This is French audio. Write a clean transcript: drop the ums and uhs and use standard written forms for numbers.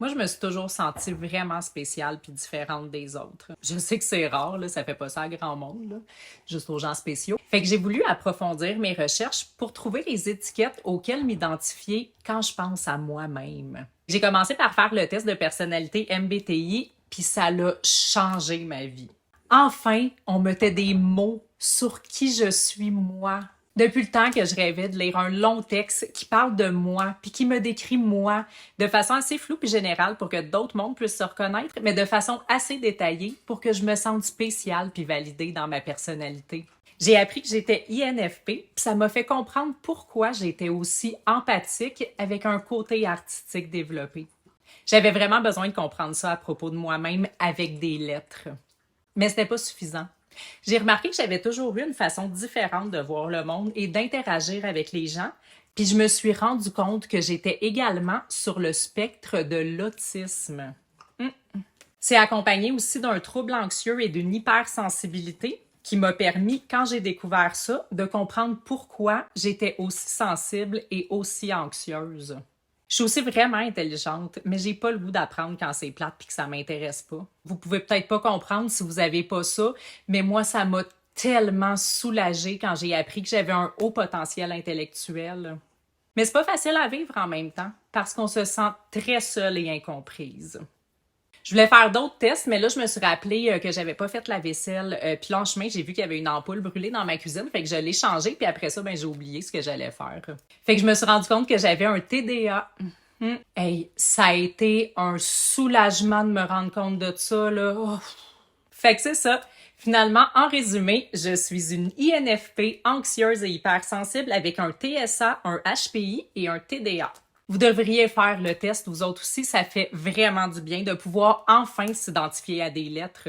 Moi, je me suis toujours sentie vraiment spéciale puis différente des autres. Je sais que c'est rare, là, ça fait pas ça à grand monde, là, juste aux gens spéciaux. Fait que j'ai voulu approfondir mes recherches pour trouver les étiquettes auxquelles m'identifier quand je pense à moi-même. J'ai commencé par faire le test de personnalité MBTI, puis ça l'a changé ma vie. Enfin, on mettait des mots sur qui je suis moi. Depuis le temps que je rêvais de lire un long texte qui parle de moi, puis qui me décrit moi, de façon assez floue puis générale pour que d'autres mondes puissent se reconnaître, mais de façon assez détaillée pour que je me sente spéciale puis validée dans ma personnalité. J'ai appris que j'étais INFP, puis ça m'a fait comprendre pourquoi j'étais aussi empathique avec un côté artistique développé. J'avais vraiment besoin de comprendre ça à propos de moi-même avec des lettres. Mais c'était pas suffisant. J'ai remarqué que j'avais toujours eu une façon différente de voir le monde et d'interagir avec les gens, puis je me suis rendu compte que j'étais également sur le spectre de l'autisme. C'est accompagné aussi d'un trouble anxieux et d'une hypersensibilité qui m'a permis, quand j'ai découvert ça, de comprendre pourquoi j'étais aussi sensible et aussi anxieuse. Je suis aussi vraiment intelligente, mais j'ai pas le goût d'apprendre quand c'est plate puis que ça m'intéresse pas. Vous pouvez peut-être pas comprendre si vous avez pas ça, mais moi, ça m'a tellement soulagée quand j'ai appris que j'avais un haut potentiel intellectuel. Mais c'est pas facile à vivre en même temps, parce qu'on se sent très seule et incomprise. Je voulais faire d'autres tests, mais là, je me suis rappelé que j'avais pas fait la vaisselle. Puis là, en chemin, j'ai vu qu'il y avait une ampoule brûlée dans ma cuisine. Fait que je l'ai changée. Puis après ça, ben, j'ai oublié ce que j'allais faire. Fait que je me suis rendu compte que j'avais un TDA. Hey, ça a été un soulagement de me rendre compte de ça, là. Oh. Fait que c'est ça. Finalement, en résumé, je suis une INFP anxieuse et hypersensible avec un TSA, un HPI et un TDA. Vous devriez faire le test, vous autres aussi, ça fait vraiment du bien de pouvoir enfin s'identifier à des lettres.